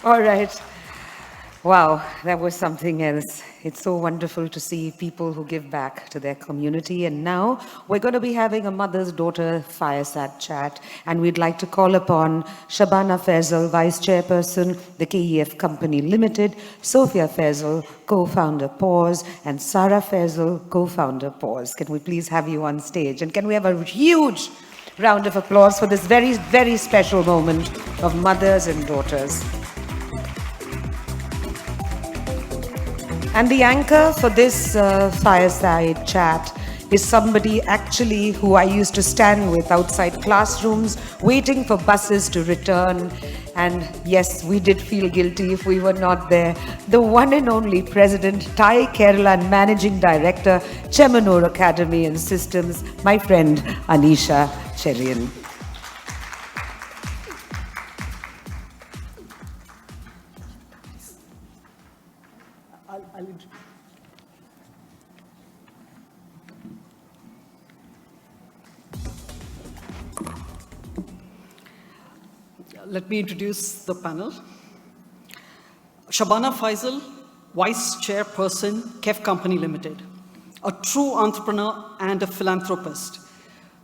All right. Wow, that was something else. It's so wonderful to see people who give back to their community. And now we're going to be having a mother's daughter fireside chat. And we'd like to call upon Shabana Faizal, Vice Chairperson, the KEF Company Limited, Sophiya Faizal, co-founder Paus, and Sarah Faizal, co-founder Paus. Can we please have you on stage? And can we have a huge round of applause for this very, very special moment of mothers and daughters? And the anchor for this fireside chat is somebody actually who I used to stand with outside classrooms, waiting for buses to return. And yes, we did feel guilty if we were not there. The one and only President, Thai Kerala and Managing Director, Chemmanur Academy and Systems, my friend Anisha Cherian. Let me introduce the panel. Shabana Faizal, Vice Chairperson, KEF Company Limited, a true entrepreneur and a philanthropist.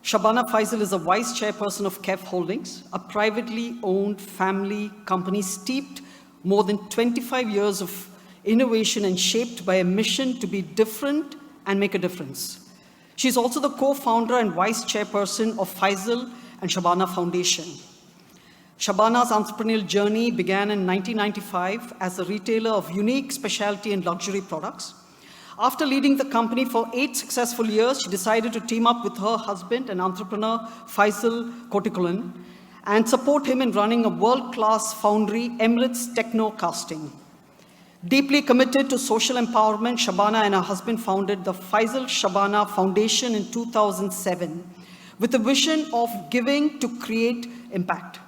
Shabana Faizal is a Vice Chairperson of KEF Holdings, a privately owned family company steeped more than 25 years of innovation and shaped by a mission to be different and make a difference. She's also the co-founder and Vice Chairperson of Faizal and Shabana Foundation. Shabana's entrepreneurial journey began in 1995 as a retailer of unique specialty and luxury products. After leading the company for 8 successful years, she decided to team up with her husband and entrepreneur Faizal Kotikulan and support him in running a world-class foundry, Emirates Techno Casting. Deeply committed to social empowerment, Shabana and her husband founded the Faizal Shabana Foundation in 2007 with a vision of giving to create impact.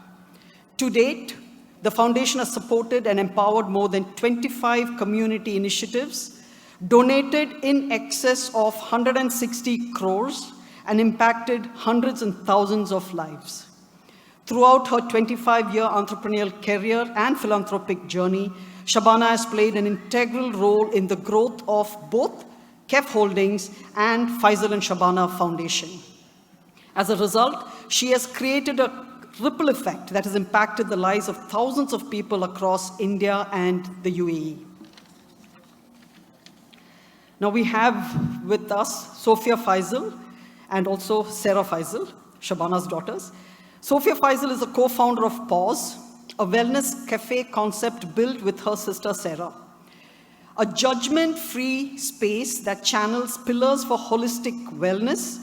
To date, the foundation has supported and empowered more than 25 community initiatives, donated in excess of 160 crores, and impacted hundreds and thousands of lives. Throughout her 25-year entrepreneurial career and philanthropic journey, Shabana has played an integral role in the growth of both KEF Holdings and Faizal and Shabana Foundation. As a result, she has created a ripple effect that has impacted the lives of thousands of people across India and the UAE. Now we have with us Sophiya Faizal and also Sarah Faizal, Shabana's daughters. Sophiya Faizal is a co-founder of Paus, a wellness cafe concept built with her sister Sarah. A judgment-free space that channels pillars for holistic wellness,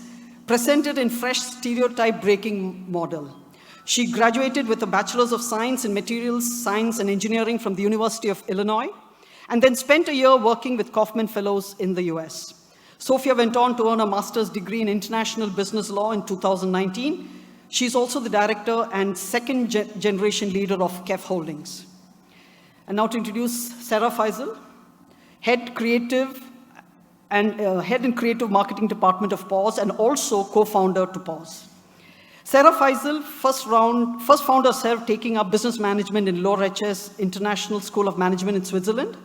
presented in fresh stereotype-breaking model. She graduated with a Bachelor's of Science in Materials Science and Engineering from the University of Illinois, and then spent a year working with Kaufman Fellows in the US. Sophiya went on to earn a master's degree in international business law in 2019. She's also the director and second generation leader of KEF Holdings. And now to introduce Sarah Faizal, head in creative marketing department of Paus and also co-founder to Paus. Sarah Faizal first found herself taking up business management in Loretz International School of Management in Switzerland.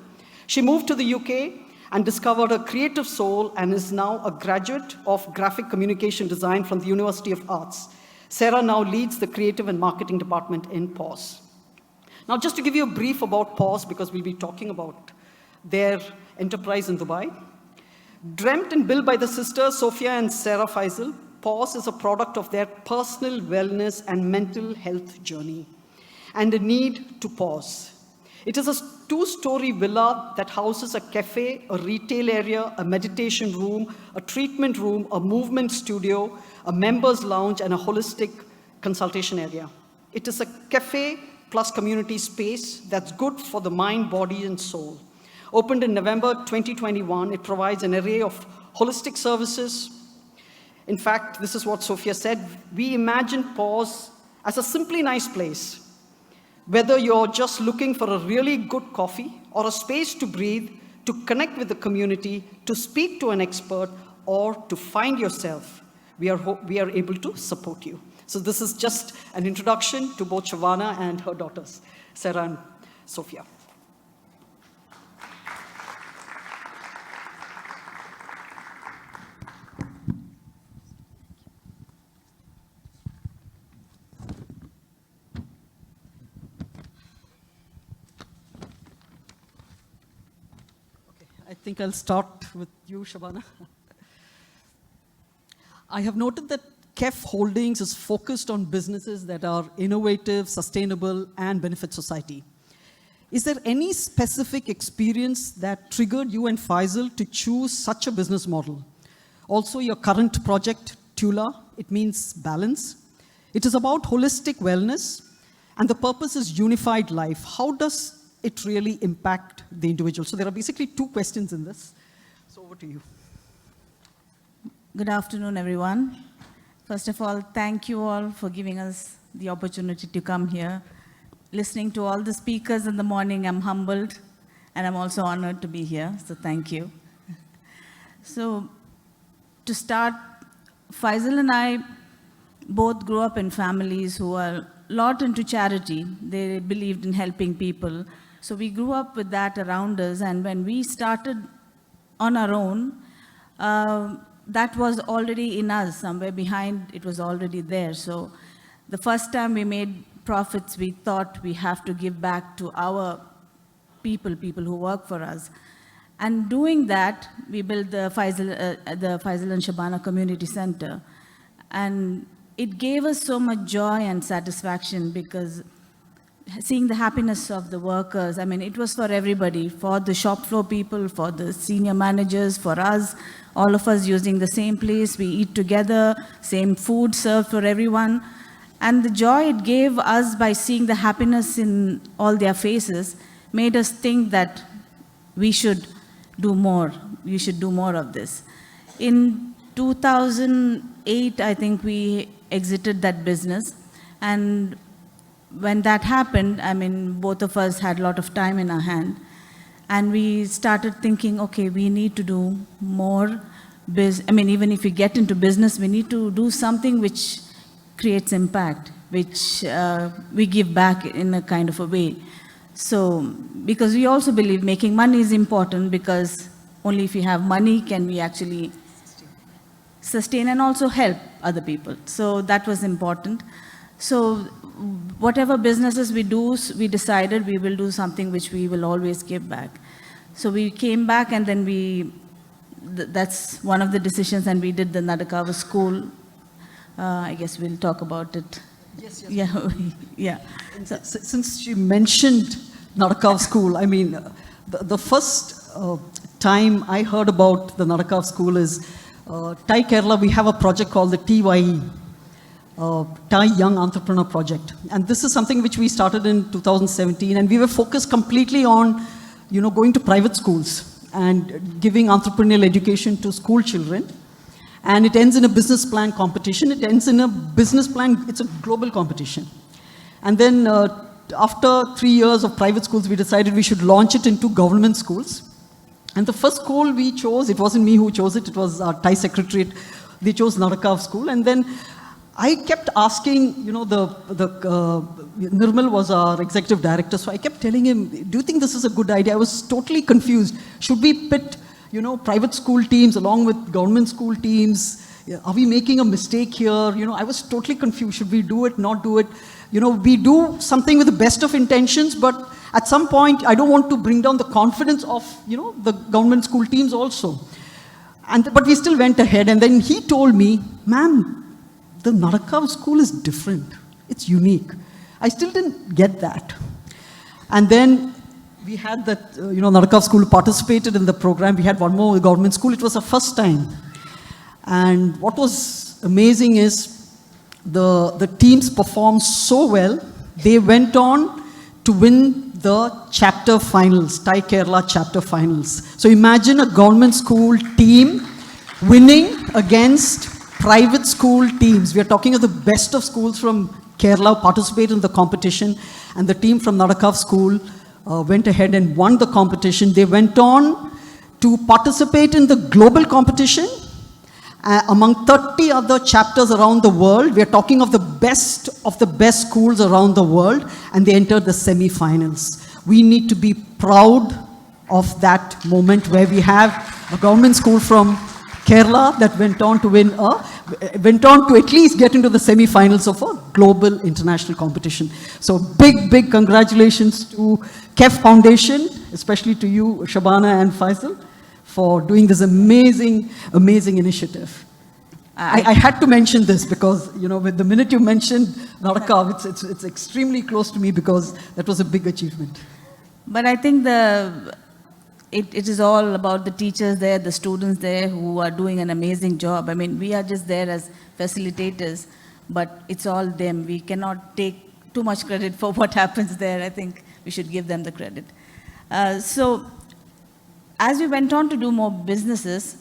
She moved to the UK and discovered her creative soul and is now a graduate of graphic communication design from the University of Arts. Sarah now leads the creative and marketing department in Paus. Now, just to give you a brief about Paus, because we'll be talking about their enterprise in Dubai. Dreamt and built by the sisters Sophiya and Sarah Faizal, Paus is a product of their personal wellness and mental health journey and a need to pause. It is a 2-story villa that houses a cafe, a retail area, a meditation room, a treatment room, a movement studio, a members lounge, and a holistic consultation area. It is a cafe plus community space that's good for the mind, body, and soul. Opened in November 2021, it provides an array of holistic services. In fact, this is what Sophiya said, we imagine Paus as a simply nice place. Whether you're just looking for a really good coffee or a space to breathe, to connect with the community, to speak to an expert, or to find yourself, we are able to support you. So this is just an introduction to both Shabana and her daughters, Sarah and Sophiya. I think I'll start with you, Shabana. I have noted that KEF Holdings is focused on businesses that are innovative, sustainable, and benefit society. Is there any specific experience that triggered you and Faizal to choose such a business model? Also, your current project, Tulah, it means balance. It is about holistic wellness, and the purpose is unified life. How does it really impact the individual? So there are basically two questions in this. So over to you. Good afternoon, everyone. First of all, thank you all for giving us the opportunity to come here. Listening to all the speakers in the morning, I'm humbled, and I'm also honored to be here, so thank you. So, to start, Faizal and I both grew up in families who are a lot into charity. They believed in helping people. So we grew up with that around us, and when we started on our own, that was already in us, somewhere behind, it was already there. So the first time we made profits, we thought we have to give back to our people who work for us. And doing that, we built the Faizal and Shabana Community Center. And it gave us so much joy and satisfaction, because seeing the happiness of the workers, I mean, it was for everybody, for the shop floor people, for the senior managers, for us, all of us using the same place, we eat together, same food served for everyone. And the joy it gave us by seeing the happiness in all their faces made us think that we should do more. We should do more of this. In 2008, I think we exited that business. And when that happened, I mean, both of us had a lot of time in our hand. And we started thinking, okay, we need to do more. I mean, even if we get into business, we need to do something which creates impact, which we give back in a kind of a way. So, because we also believe making money is important, because only if we have money can we actually sustain and also help other people. So that was important. So whatever businesses we do, we decided we will do something which we will always give back. So we came back, and then that's one of the decisions, and we did the Nadakava school. I guess we'll talk about it. Yes. Yeah, yeah. So, since you mentioned Nadakav school, I mean, the first time I heard about the Nadakav school is Thai Kerala. We have a project called the TYE, Thai Young Entrepreneur Project. And this is something which we started in 2017, and we were focused completely on, going to private schools and giving entrepreneurial education to school children. And it ends in a business plan competition. It ends in a business plan, it's a global competition. And then after 3 years of private schools, we decided we should launch it into government schools. And the first school we chose, it wasn't me who chose it, it was our Thai secretariat. They chose Nadakav school. And then I kept asking, Nirmal was our executive director, so I kept telling him, do you think this is a good idea? I was totally confused. Should we pit private school teams along with government school teams? Are we making a mistake here? I was totally confused. Should we do it, not do it? We do something with the best of intentions, but at some point, I don't want to bring down the confidence of, the government school teams also. But we still went ahead, and then he told me, ma'am, the Nadakav school is different. It's unique. I still didn't get that. And then we had that, Nadakav school participated in the program. We had one more government school. It was the first time. And what was amazing is the teams performed so well. They went on to win the chapter finals, Thai Kerala chapter finals. So imagine a government school team winning against private school teams. We are talking of the best of schools from Kerala participate in the competition, and the team from Nadakav school went ahead and won the competition. They went on to participate in the global competition among 30 other chapters around the world. We are talking of the best schools around the world, and they entered the semi-finals. We need to be proud of that moment where we have a government school from Kerala that went on to at least get into the semi-finals of a global international competition. So big congratulations to KEF Foundation, especially to you, Shabana and Faizal, for doing this amazing initiative. I had to mention this because, with the minute you mentioned Narakav, it's extremely close to me because that was a big achievement. But I think it is all about the teachers there, the students there who are doing an amazing job. I mean, we are just there as facilitators, but it's all them. We cannot take too much credit for what happens there. I think we should give them the credit. So as we went on to do more businesses,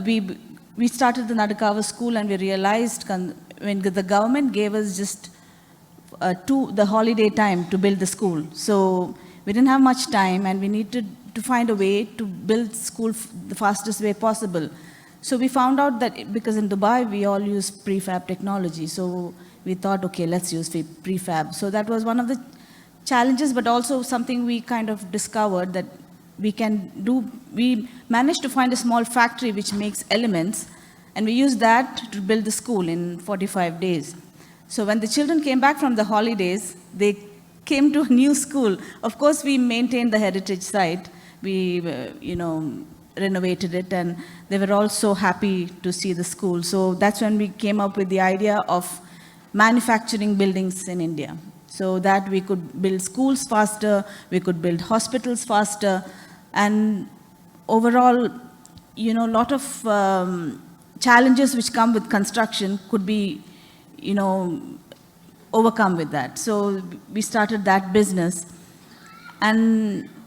we started the Nadakava school, and we realized when the government gave us just the holiday time to build the school. So we didn't have much time, and we needed to find a way to build school the fastest way possible. So we found out that because in Dubai, we all use prefab technology. So we thought, okay, let's use prefab. So that was one of the challenges, but also something we kind of discovered that we can do. We managed to find a small factory which makes elements, and we used that to build the school in 45 days. So when the children came back from the holidays, they came to a new school. Of course, we maintained the heritage site. We, renovated it, and they were all so happy to see the school. So that's when we came up with the idea of manufacturing buildings in India, so that we could build schools faster, we could build hospitals faster, and overall, a lot of challenges which come with construction could be, overcome with that. So we started that business.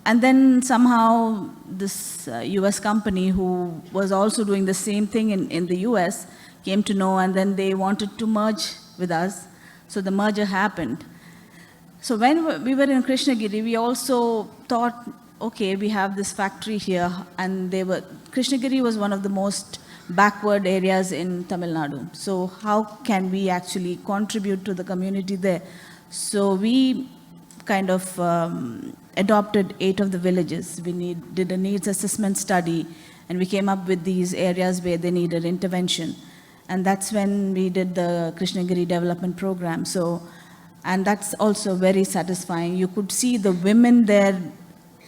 And then somehow this US company who was also doing the same thing in the US came to know, and then they wanted to merge with us. So the merger happened. So when we were in Krishnagiri, we also thought, okay, we have this factory here, and Krishnagiri was one of the most backward areas in Tamil Nadu. So how can we actually contribute to the community there? So we kind of adopted 8 of the villages. We did a needs assessment study, and we came up with these areas where they needed intervention. And that's when we did the Krishnagiri development program. So, and that's also very satisfying. You could see the women there.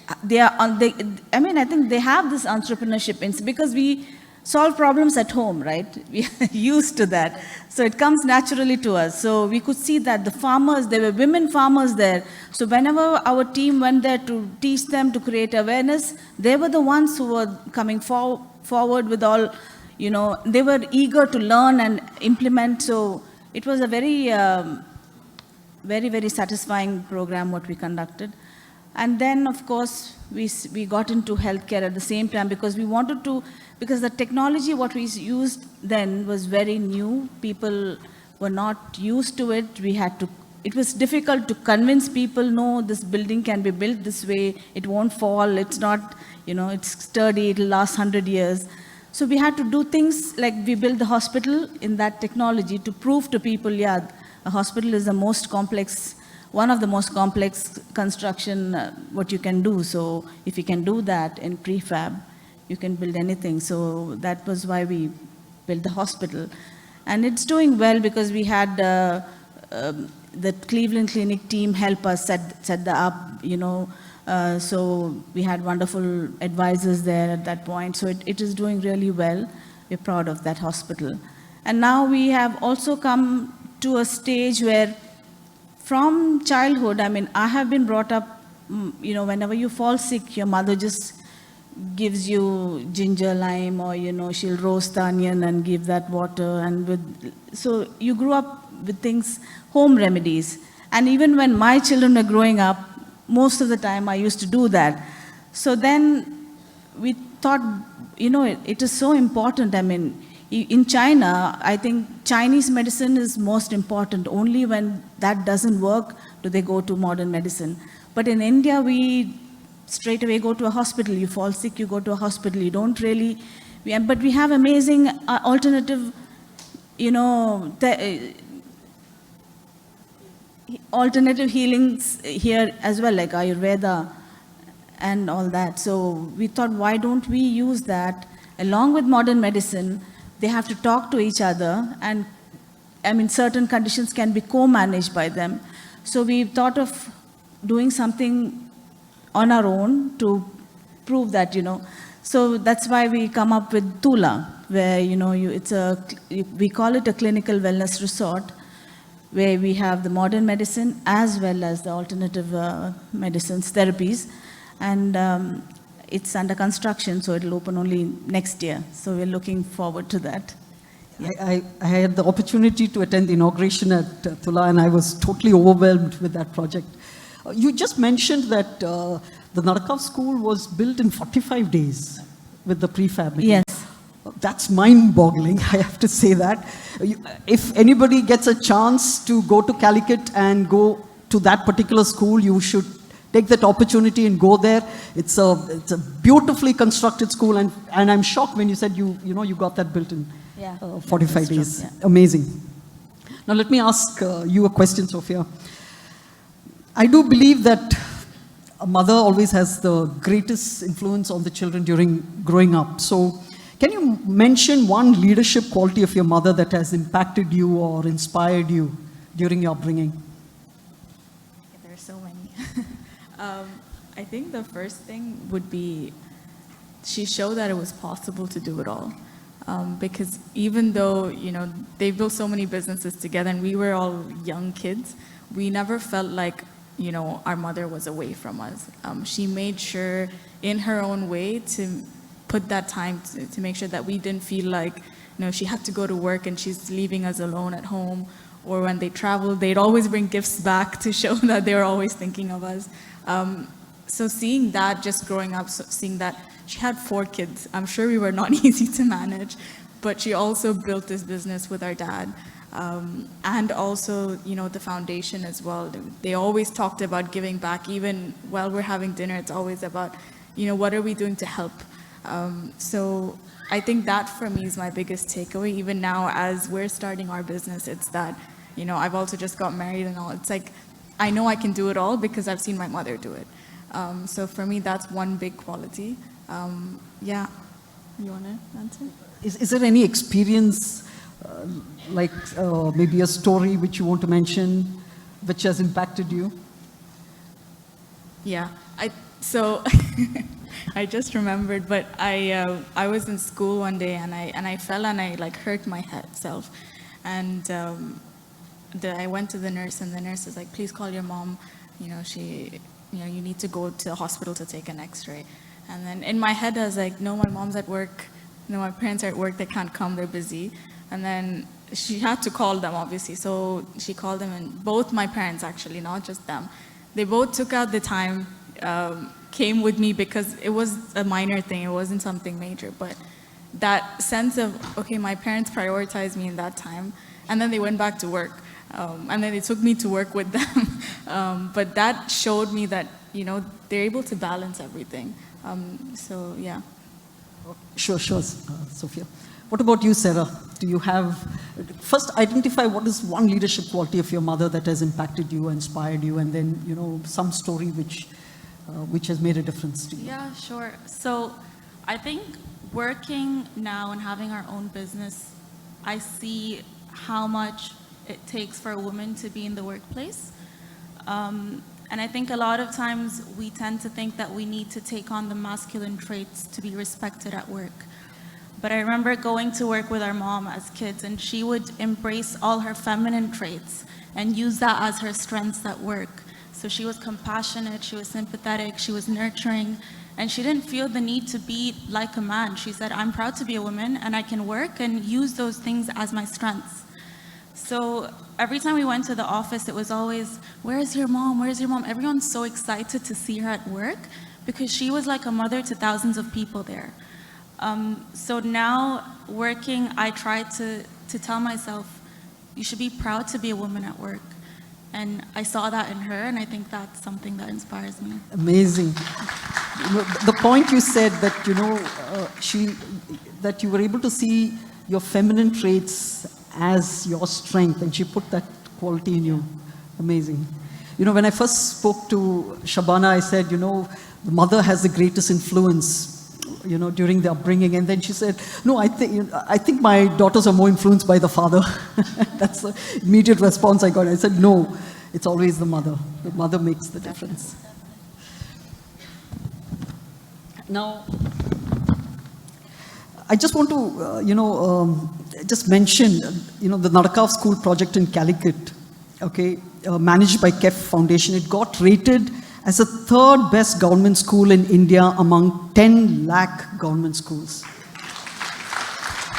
I think they have this entrepreneurship because we solve problems at home, right? We are used to that. So it comes naturally to us. So we could see that the farmers, there were women farmers there. So whenever our team went there to teach them, to create awareness, they were the ones who were coming forward with all, they were eager to learn and implement. So it was a very, very satisfying program what we conducted. And then, of course, we got into healthcare at the same time because we wanted to, because the technology what we used then was very new. People were not used to it. It was difficult to convince people, no, this building can be built this way. It won't fall. It's not, it's sturdy. It'll last 100 years. So we had to do things like we built the hospital in that technology to prove to people, yeah, a hospital is the most complex, one of the most complex construction what you can do. So if you can do that in prefab, you can build anything. So that was why we built the hospital. And it's doing well because we had the Cleveland Clinic team help us set the up, so we had wonderful advisors there at that point. So it is doing really well. We're proud of that hospital. And now we have also come to a stage where from childhood, I have been brought up, whenever you fall sick, your mother just gives you ginger, lime, or, she'll roast the onion and give that water. So you grew up with things, home remedies. And even when my children were growing up, most of the time I used to do that. So then we thought, it is so important. In China, I think Chinese medicine is most important. Only when that doesn't work do they go to modern medicine. But in India, we straight away go to a hospital. You fall sick, you go to a hospital. You don't really, but we have amazing alternative, alternative healings here as well, like Ayurveda and all that. So we thought, why don't we use that along with modern medicine? They have to talk to each other, and I mean, certain conditions can be co-managed by them. So we thought of doing something on our own to prove that, So that's why we come up with Tulah, where, we call it a clinical wellness resort, where we have the modern medicine as well as the alternative medicines, therapies. And it's under construction, so it'll open only next year. So we're looking forward to that. I had the opportunity to attend the inauguration at Tulah, and I was totally overwhelmed with that project. You just mentioned that the Narakav school was built in 45 days with the prefab. Yes. That's mind-boggling, I have to say that. If anybody gets a chance to go to Calicut and go to that particular school, you should take that opportunity and go there. It's a beautifully constructed school, and I'm shocked when you said you got that built in 45 days. Yeah. Amazing. Now let me ask you a question, Sophiya. I do believe that a mother always has the greatest influence on the children during growing up. So can you mention one leadership quality of your mother that has impacted you or inspired you during your upbringing? There are so many. I think the first thing would be she showed that it was possible to do it all. Because even though, they built so many businesses together and we were all young kids, we never felt like, our mother was away from us. She made sure in her own way to put that time to make sure that we didn't feel like, she had to go to work and she's leaving us alone at home. Or when they traveled, they'd always bring gifts back to show that they were always thinking of us. So seeing that, just growing up, seeing that she had 4 kids, I'm sure we were not easy to manage, but she also built this business with our dad. And also, the foundation as well. They always talked about giving back. Even while we're having dinner, it's always about, what are we doing to help? So I think that for me is my biggest takeaway. Even now, as we're starting our business, it's that, I've also just got married and all. It's like, I know I can do it all because I've seen my mother do it. So for me, that's one big quality. Yeah. You want to answer? Is there any experience, like maybe a story which you want to mention, which has impacted you? Yeah. So I just remembered, but I was in school one day and I fell and I hurt my head self, and I went to the nurse and the nurse was like, please call your mom. You need to go to the hospital to take an X-ray. And then in my head I was like, no, my mom's at work. No, my parents are at work. They can't come. They're busy. And then she had to call them, obviously. So she called them, and both my parents, actually, not just them, they both took out the time, came with me because it was a minor thing. It wasn't something major. But that sense of, okay, my parents prioritized me in that time. And then they went back to work. And then they took me to work with them. But that showed me that, they're able to balance everything. So, yeah. Sure, Sophiya. What about you, Sarah? Do you have, first identify what is one leadership quality of your mother that has impacted you, inspired you, and then, some story which has made a difference to you? Yeah, sure. So I think working now and having our own business, I see how much it takes for a woman to be in the workplace. And I think a lot of times we tend to think that we need to take on the masculine traits to be respected at work. But I remember going to work with our mom as kids, and she would embrace all her feminine traits and use that as her strengths at work. So she was compassionate, she was sympathetic, she was nurturing, and she didn't feel the need to be like a man. She said, I'm proud to be a woman and I can work and use those things as my strengths. So every time we went to the office, it was always, where's your mom? Where's your mom? Everyone's so excited to see her at work because she was like a mother to thousands of people there. So now working, I try to tell myself, you should be proud to be a woman at work. And I saw that in her, and I think that's something that inspires me. Amazing. The point you said that, that you were able to see your feminine traits as your strength, and she put that quality in you. Amazing. You know, when I first spoke to Shabana, I said, you know, the mother has the greatest influence, you know, during the upbringing. And then she said, no, I think my daughters are more influenced by the father. That's the immediate response I got. I said, no, it's always the mother. The mother makes the difference. Now, I just want to, just mention, the Nadakav School project in Calicut, okay, managed by KEF Foundation. It got rated as the third best government school in India among 10 lakh government schools.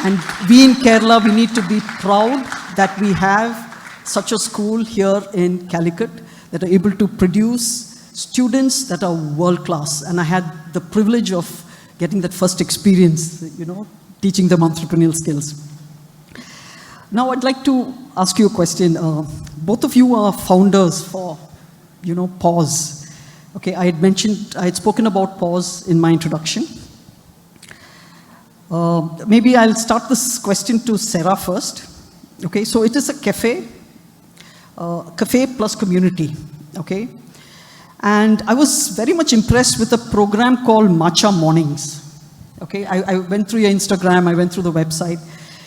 And we in Kerala, we need to be proud that we have such a school here in Calicut that are able to produce students that are world class. And I had the privilege of getting that first experience, teaching them entrepreneurial skills. Now I'd like to ask you a question. Both of you are founders for, Paus. Okay, I had spoken about Paus in my introduction. Maybe I'll start this question to Sarah first. Okay, so it is a cafe plus community, okay? And I was very much impressed with a program called Matcha Mornings. Okay, I went through your Instagram, I went through the website.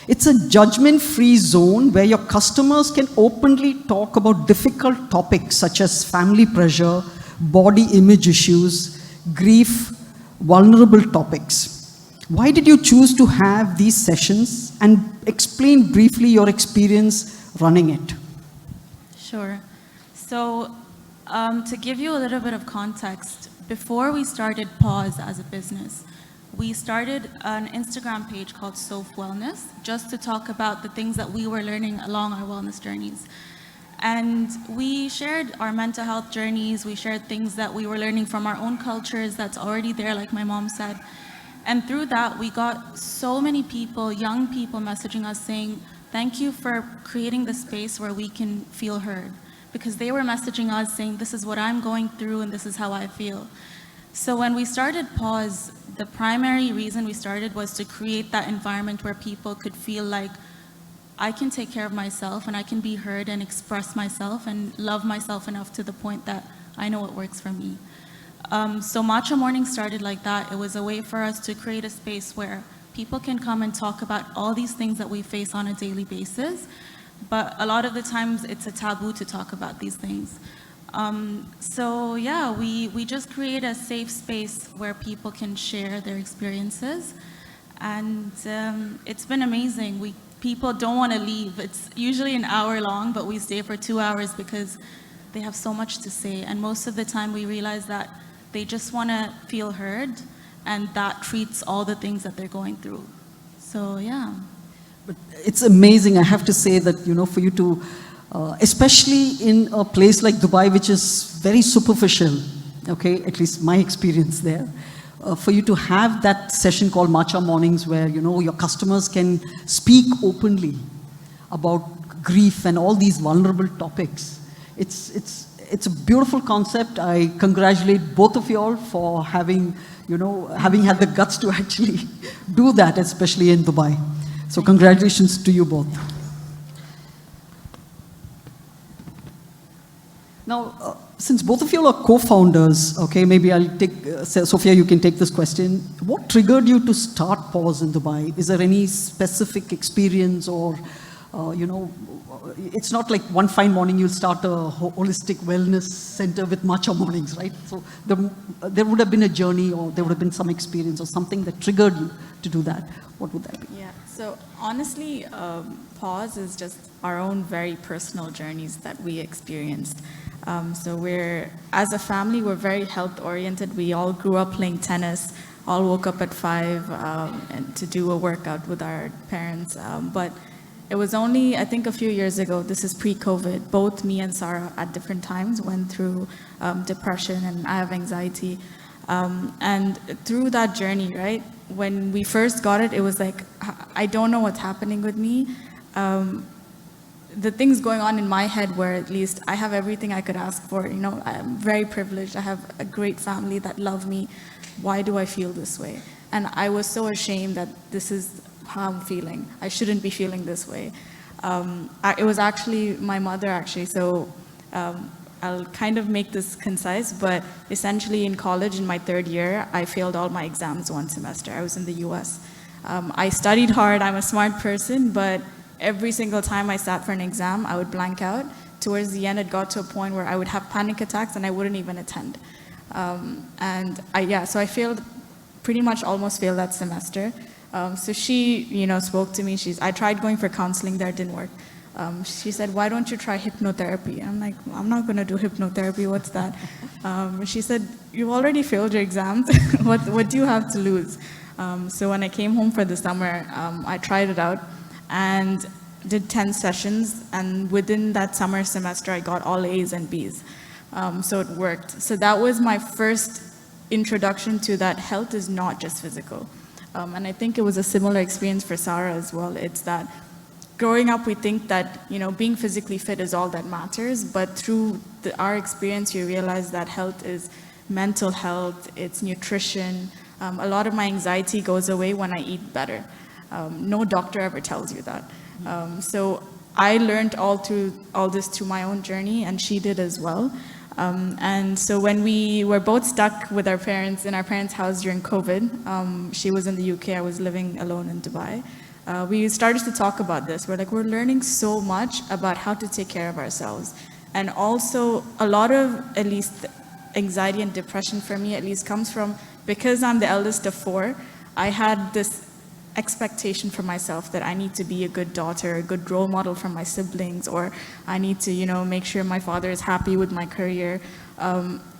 It's a judgment-free zone where your customers can openly talk about difficult topics such as family pressure, body image issues, grief, vulnerable topics. Why did you choose to have these sessions, and explain briefly your experience running it? Sure. So to give you a little bit of context, before we started Paus as a business, we started an Instagram page called Soph Wellness, just to talk about the things that we were learning along our wellness journeys. And we shared our mental health journeys, we shared things that we were learning from our own cultures that's already there, like my mom said. And through that, we got so many people, young people messaging us saying, thank you for creating the space where we can feel heard. Because they were messaging us saying, this is what I'm going through and this is how I feel. So when we started Paus, the primary reason we started was to create that environment where people could feel like, I can take care of myself and I can be heard and express myself and love myself enough to the point that I know what works for me. So Matcha Morning started like that. It was a way for us to create a space where people can come and talk about all these things that we face on a daily basis. But a lot of the times it's a taboo to talk about these things. So yeah, we just create a safe space where people can share their experiences. And it's been amazing. People don't want to leave. It's usually an hour long, but we stay for 2 hours because they have so much to say. And most of the time we realize that they just want to feel heard, and that treats all the things that they're going through. So yeah. But it's amazing, I have to say that, for you to, especially in a place like Dubai, which is very superficial, okay, at least my experience there, for you to have that session called Matcha Mornings where, your customers can speak openly about grief and all these vulnerable topics. It's a beautiful concept. I congratulate both of you all for having had the guts to actually do that, especially in Dubai. So congratulations to you both. Now, since both of you are co-founders, okay, maybe I'll take, Sophiya, you can take this question. What triggered you to start Paus in Dubai? Is there any specific experience or, it's not like one fine morning you'll start a holistic wellness center with matcha mornings, right? So there would have been a journey, or there would have been some experience or something that triggered you to do that. What would that be? Yeah, so honestly, Paus is just our own very personal journeys that we experienced. So as a family, we're very health oriented. We all grew up playing tennis, all woke up at 5 and to do a workout with our parents. But it was only, I think, a few years ago, this is pre-COVID, both me and Sarah at different times went through depression, and I have anxiety. And through that journey, right, when we first got it, it was like, I don't know what's happening with me. The things going on in my head were, at least I have everything I could ask for. I'm very privileged. I have a great family that love me. Why do I feel this way? And I was so ashamed that this is how I'm feeling. I shouldn't be feeling this way. It was actually my mother, actually. So I'll kind of make this concise, but essentially in college, in my third year, I failed all my exams one semester. I was in the US. I studied hard, I'm a smart person, but every single time I sat for an exam, I would blank out. Towards the end, it got to a point where I would have panic attacks and I wouldn't even attend. So I failed, pretty much almost failed that semester. So she, spoke to me. I tried going for counseling there, didn't work. She said, why don't you try hypnotherapy? I'm like, I'm not going to do hypnotherapy. What's that? She said, you've already failed your exams. What do you have to lose? So when I came home for the summer, I tried it out and did 10 sessions. And within that summer semester, I got all A's and B's. So it worked. So that was my first introduction to that health is not just physical. And I think it was a similar experience for Sarah as well. It's that growing up, we think that, being physically fit is all that matters, but through our experience, you realize that health is mental health, it's nutrition. A lot of my anxiety goes away when I eat better. No doctor ever tells you that. So I learned all this through my own journey, and she did as well. And so when we were both stuck with our parents in our parents' house during COVID, she was in the UK, I was living alone in Dubai. We started to talk about this. We're learning so much about how to take care of ourselves. And also a lot of, at least anxiety and depression for me at least comes from, because I'm the eldest of 4, I had this expectation for myself that I need to be a good daughter, a good role model for my siblings, or I need to, make sure my father is happy with my career.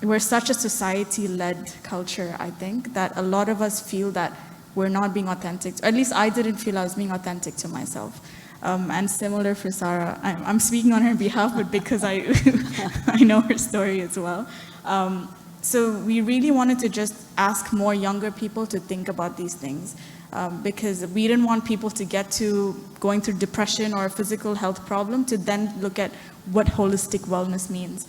We're such a society-led culture, I think, that a lot of us feel that we're not being authentic. At least I didn't feel I was being authentic to myself. And similar for Sarah, I'm speaking on her behalf, but because I know her story as well. So we really wanted to just ask more younger people to think about these things, because we didn't want people to get to going through depression or a physical health problem to then look at what holistic wellness means.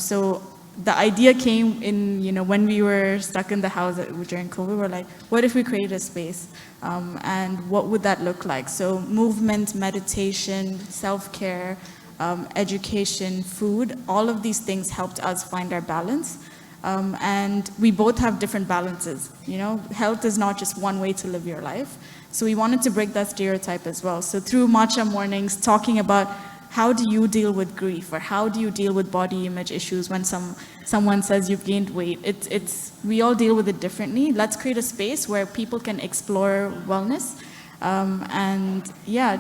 So the idea came in, when we were stuck in the house during COVID, we were like, what if we created a space? And what would that look like? So movement, meditation, self-care, education, food, all of these things helped us find our balance. And we both have different balances. Health is not just one way to live your life. So we wanted to break that stereotype as well. So through matcha mornings, talking about how do you deal with grief, or how do you deal with body image issues when someone says you've gained weight? We all deal with it differently. Let's create a space where people can explore wellness. And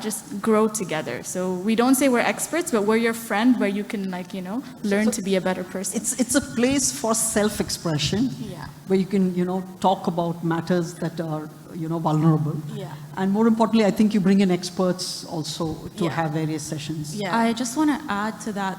just grow together. So we don't say we're experts, but we're your friend, where you can learn to be a better person. It's a place for self-expression, where you can talk about matters that are vulnerable. And more importantly, I think you bring in experts also to have various sessions. I just want to add to that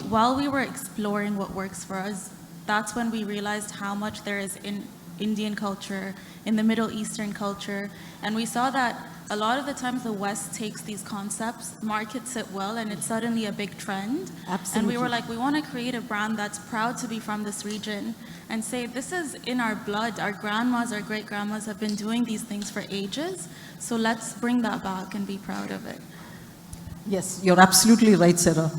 while we were exploring what works for us, that's when we realized how much there is in Indian culture, in the Middle Eastern culture, and we saw that a lot of the times the West takes these concepts, markets it well, and it's suddenly a big trend. Absolutely. And we were like, we want to create a brand that's proud to be from this region and say, this is in our blood. Our grandmas, our great-grandmas have been doing these things for ages, so let's bring that back and be proud of it. Yes, you're absolutely right, Sarah.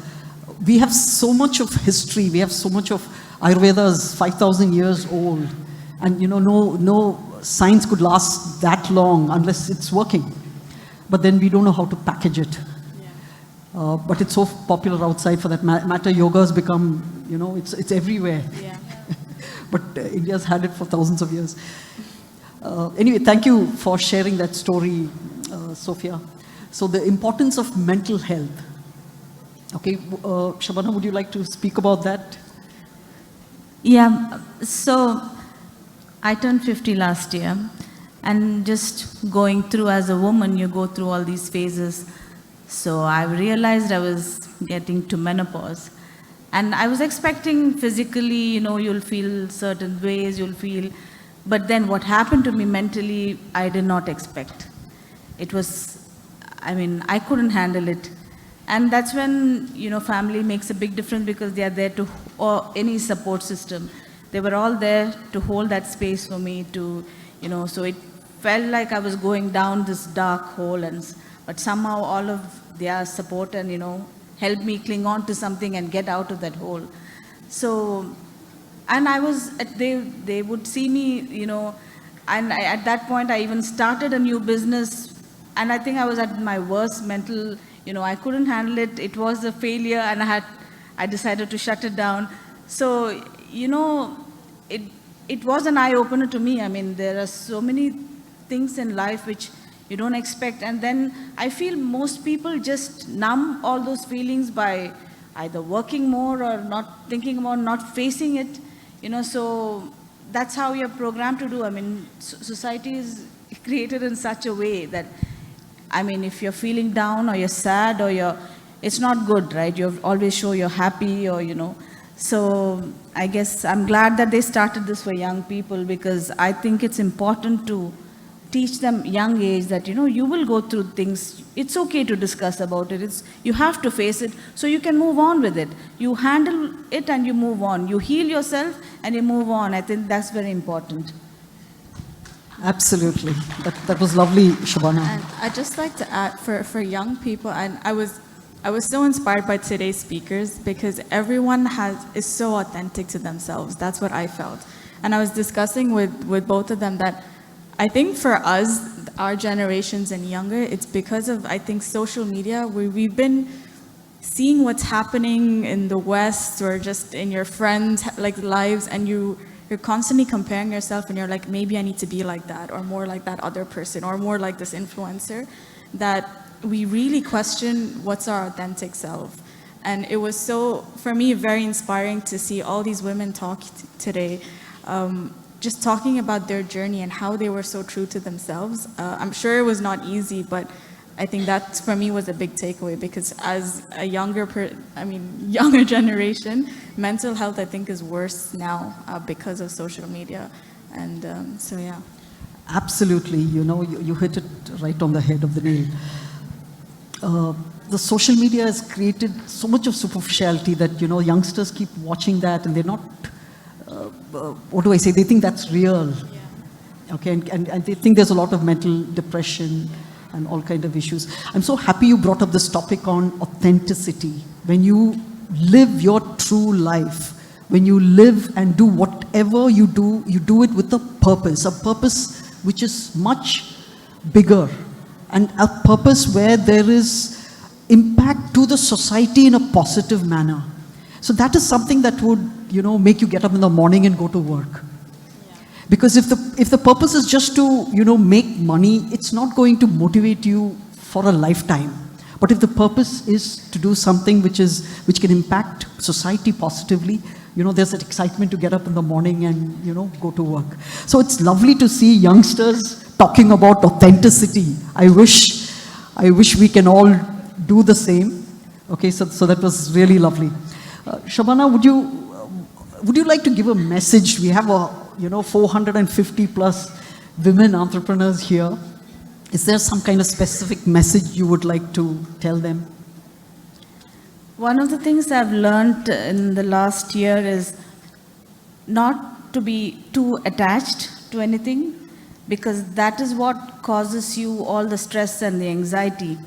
We have so much of history. We have so much of Ayurveda is 5,000 years old. And no science could last that long unless it's working. But then we don't know how to package it. But it's so popular outside for that matter. Yoga has become, it's everywhere. But India's had it for thousands of years. Anyway, thank you for sharing that story, Sophiya. So the importance of mental health. Okay, Shabana, would you like to speak about that? Yeah, so I turned 50 last year, and just going through as a woman, you go through all these phases. So I realized I was getting to menopause, and I was expecting physically, you'll feel certain ways, but then what happened to me mentally, I did not expect. It was, I couldn't handle it. And that's when, family makes a big difference, because they are there or any support system. They were all there to hold that space for me to, so it felt like I was going down this dark hole, but somehow all of their support and, help me cling on to something and get out of that hole. So, and they would see me, and at that point I even started a new business, and I think I was at my worst mental, I couldn't handle it. It was a failure, and I decided to shut it down. So, it was an eye-opener to me. I mean, there are so many things in life which you don't expect, and then I feel most people just numb all those feelings by either working more or not thinking about, not facing it, so that's how you're programmed to do. I mean, society is created in such a way that, I mean, if you're feeling down or you're sad or it's not good, right? You always show you're happy or, So I guess I'm glad that they started this for young people, because I think it's important to teach them young age that, you will go through things. It's okay to discuss about it. You have to face it so you can move on with it. You handle it and you move on. You heal yourself and you move on. I think that's very important. Absolutely. That was lovely, Shabana. And I'd just like to add, for young people, and I was so inspired by today's speakers because everyone is so authentic to themselves. That's what I felt. And I was discussing with both of them that I think for us, our generations and younger, it's because of, I think, social media, where we've been seeing what's happening in the West or just in your friends' lives, and you're constantly comparing yourself, and you're like, maybe I need to be like that, or more like that other person, or more like this influencer, that we really question what's our authentic self. And it was so, for me, very inspiring to see all these women talk today, just talking about their journey and how they were so true to themselves. I'm sure it was not easy, but I think that for me was a big takeaway, because as a younger generation, mental health I think is worse now because of social media. And so yeah. Absolutely, you hit it right on the head of the nail. The social media has created so much of superficiality that, youngsters keep watching that and they're not, what do I say, they think that's real. Yeah. Okay, and they think there's a lot of mental depression and all kind of issues. I'm so happy you brought up this topic on authenticity. When you live your true life, when you live and do whatever you do it with a purpose which is much bigger, and a purpose where there is impact to the society in a positive manner. So that is something that would, make you get up in the morning and go to work. Yeah. Because if the purpose is just to, make money, it's not going to motivate you for a lifetime. But if the purpose is to do something which can impact society positively, there's that excitement to get up in the morning and, go to work. So it's lovely to see youngsters talking about authenticity. I wish we can all do the same. Okay, so that was really lovely. Shabana, would you like to give a message? We have 450 plus women entrepreneurs here. Is there some kind of specific message you would like to tell them? One of the things I've learned in the last year is not to be too attached to anything, because that is what causes you all the stress and the anxiety.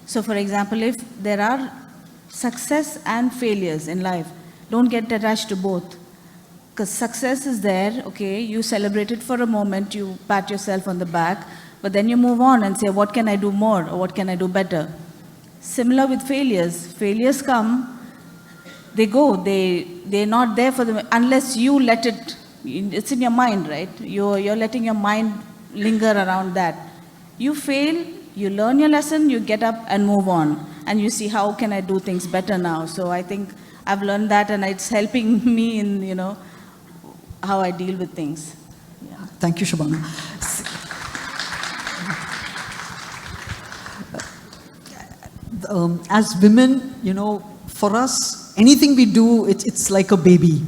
So for example, if there are success and failures in life, don't get attached to both. Because success is there, okay, you celebrate it for a moment, you pat yourself on the back, but then you move on and say, what can I do more, or what can I do better? Similar with failures. Failures come, they go, they're not there for them unless you let it, it's in your mind, right? You're letting your mind linger around that. You fail, you learn your lesson, you get up and move on. And you see, how can I do things better now? So I think I've learned that, and it's helping me in, how I deal with things. Yeah. Thank you, Shabana. As women, for us, anything we do, it's like a baby,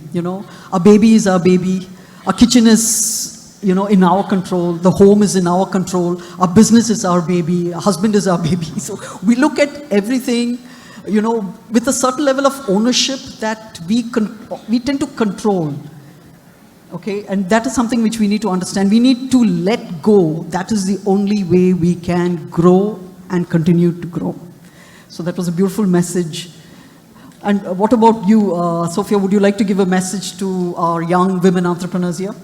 Our baby is our baby. Our kitchen is, in our control. The home is in our control. Our business is our baby. Our husband is our baby. So we look at everything, with a certain level of ownership that we tend to control. Okay, and that is something which we need to understand. We need to let go. That is the only way we can grow and continue to grow. So that was a beautiful message. And what about you, Sophiya? Would you like to give a message to our young women entrepreneurs here?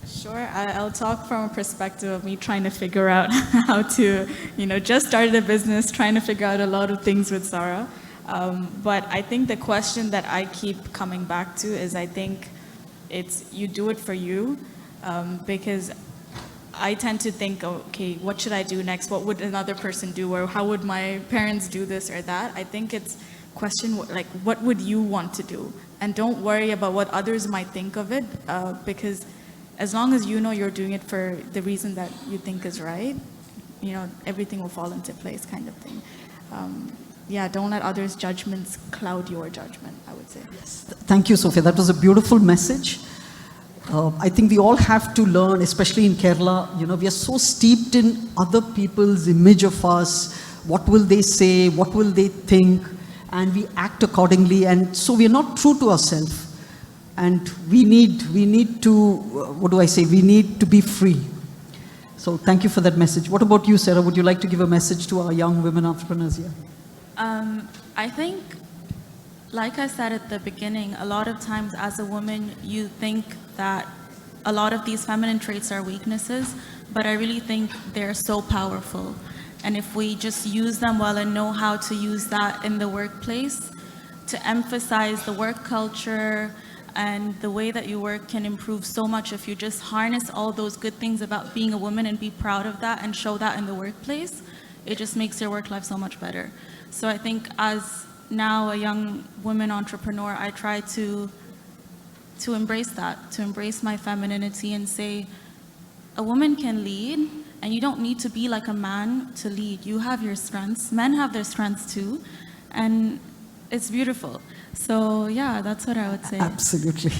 Sure, I'll talk from a perspective of me trying to figure out how to, just started a business, trying to figure out a lot of things with Sarah. But I think the question that I keep coming back to is I think it's you do it for you, because I tend to think, okay, what should I do next? What would another person do? Or how would my parents do this or that? I think it's question like, what would you want to do? And don't worry about what others might think of it, because as long as you know you're doing it for the reason that you think is right, everything will fall into place, kind of thing. Don't let others' judgments cloud your judgment, I would say. Yes. Thank you, Sophiya. That was a beautiful message. I think we all have to learn, especially in Kerala, we are so steeped in other people's image of us. What will they say? What will they think? And we act accordingly. And so we are not true to ourselves. And we need to, we need to be free. So thank you for that message. What about you, Sarah? Would you like to give a message to our young women entrepreneurs here? I think, like I said at the beginning, a lot of times as a woman, you think that a lot of these feminine traits are weaknesses, but I really think they're so powerful. And if we just use them well and know how to use that in the workplace to emphasize the work culture and the way that you work can improve so much if you just harness all those good things about being a woman and be proud of that and show that in the workplace, it just makes your work life so much better. So I think as now a young woman entrepreneur, I try to embrace that, to embrace my femininity and say, a woman can lead, and you don't need to be like a man to lead. You have your strengths. Men have their strengths too, and it's beautiful. So yeah, that's what I would say. Absolutely.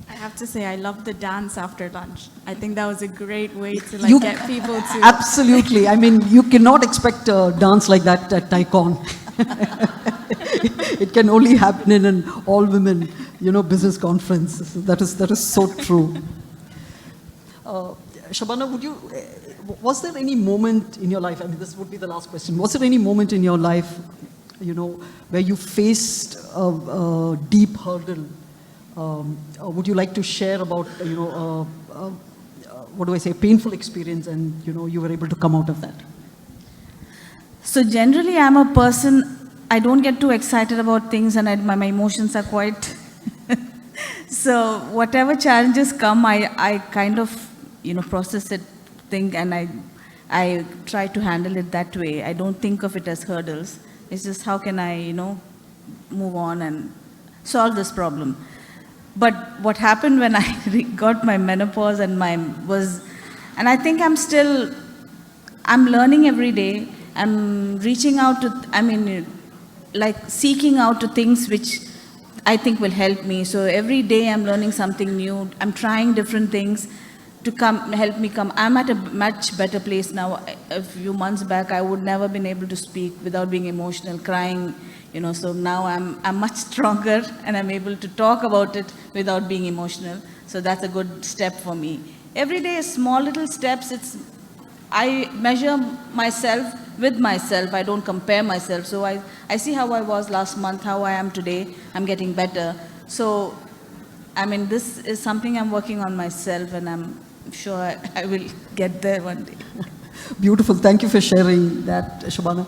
I have to say, I love the dance after lunch. I think that was a great way to get people to... Absolutely. I mean, you cannot expect a dance like that at Tycon. It can only happen in an all-women, business conference. That is so true. Shabana, was there any moment in your life, I mean, this would be the last question, was there any moment in your life, where you faced a deep hurdle? Would you like to share about, painful experience and, you were able to come out of that? So generally, I'm a person, I don't get too excited about things, and my emotions are quite... So whatever challenges come, I kind of, process it, think, and I try to handle it that way. I don't think of it as hurdles. It's just how can I, move on and solve this problem. But what happened when I got my menopause and I think I'm learning every day. I'm reaching out to, seeking out to things which I think will help me. So every day I'm learning something new. I'm trying different things to help me come. I'm at a much better place now. A few months back, I would never been able to speak without being emotional, crying, so now I'm much stronger and I'm able to talk about it without being emotional. So that's a good step for me. Every day, small little steps. I measure myself with myself. I don't compare myself. So I see how I was last month, how I am today. I'm getting better. So, this is something I'm working on myself, and I'm sure I will get there one day. Beautiful. Thank you for sharing that, Shabana.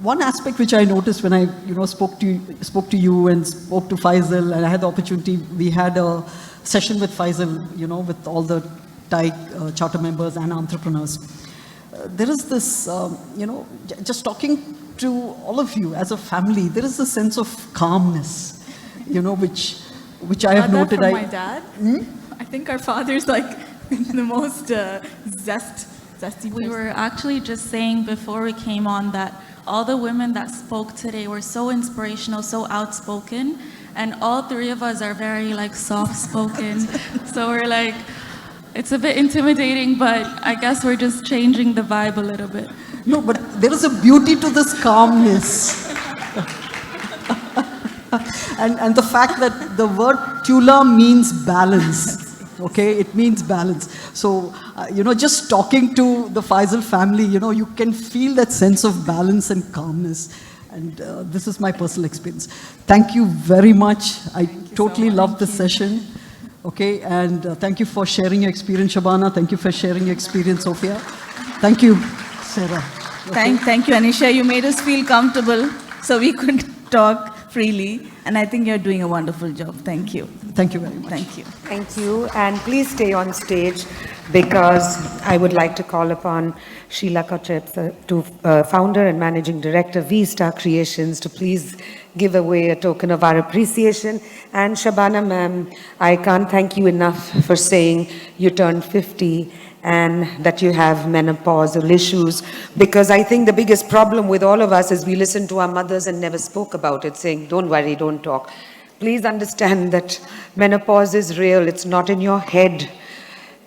One aspect which I noticed when I, spoke to you and spoke to Faizal, and I had the opportunity, we had a session with Faizal, with all the Thai charter members and entrepreneurs. There is this, just talking to all of you as a family, there is a sense of calmness, which I have noted. From my dad. I think our father's the most zesty. We were actually just saying before we came on that all the women that spoke today were so inspirational, so outspoken, and all three of us are very soft-spoken. So we're it's a bit intimidating, but I guess we're just changing the vibe a little bit. No, but there is a beauty to this calmness. and the fact that the word Tulah means balance. Okay, it means balance. So, just talking to the Faizal family, you can feel that sense of balance and calmness. And this is my personal experience. Thank you very much. I totally loved this session. Okay, and thank you for sharing your experience, Shabana. Thank you for sharing your experience, Sophiya. Thank you, Sarah. Thank you, Anisha. You made us feel comfortable so we could talk freely. And I think you're doing a wonderful job. Thank you. Thank you very much. Thank you. Thank you. And please stay on stage because I would like to call upon Sheila Kochep, founder and managing director, V-Star Creations, to please give away a token of our appreciation. And Shabana ma'am, I can't thank you enough for saying you turned 50 and that you have menopausal issues, because I think the biggest problem with all of us is we listen to our mothers and never spoke about it, saying, don't worry, don't talk. Please understand that menopause is real. It's not in your head.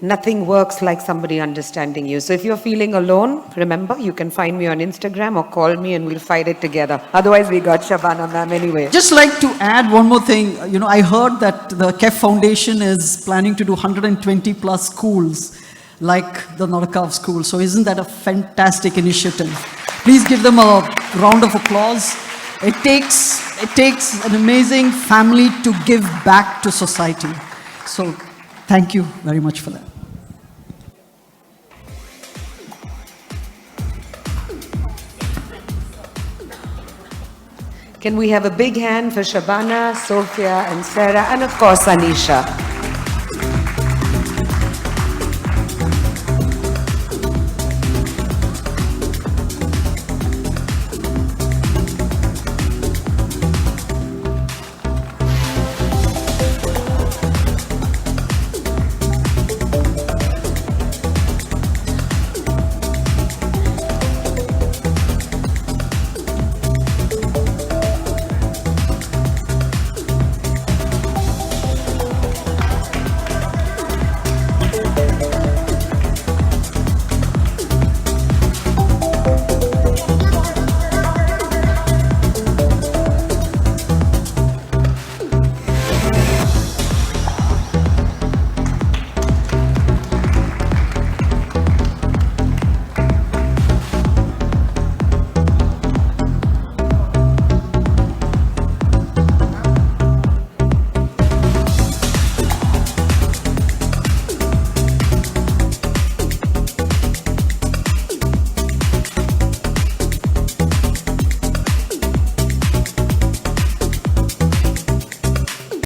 Nothing works like somebody understanding you. So if you're feeling alone, remember, you can find me on Instagram or call me and we'll fight it together. Otherwise, we got Shabana ma'am anyway. Just like to add one more thing. You know, I heard that the KEF Foundation is planning to do 120 plus schools like the Narakav school. So isn't that a fantastic initiative? Please give them a round of applause. It takes an amazing family to give back to society. So thank you very much for that. Can we have a big hand for Shabana, Sophiya, and Sarah, and of course, Anisha.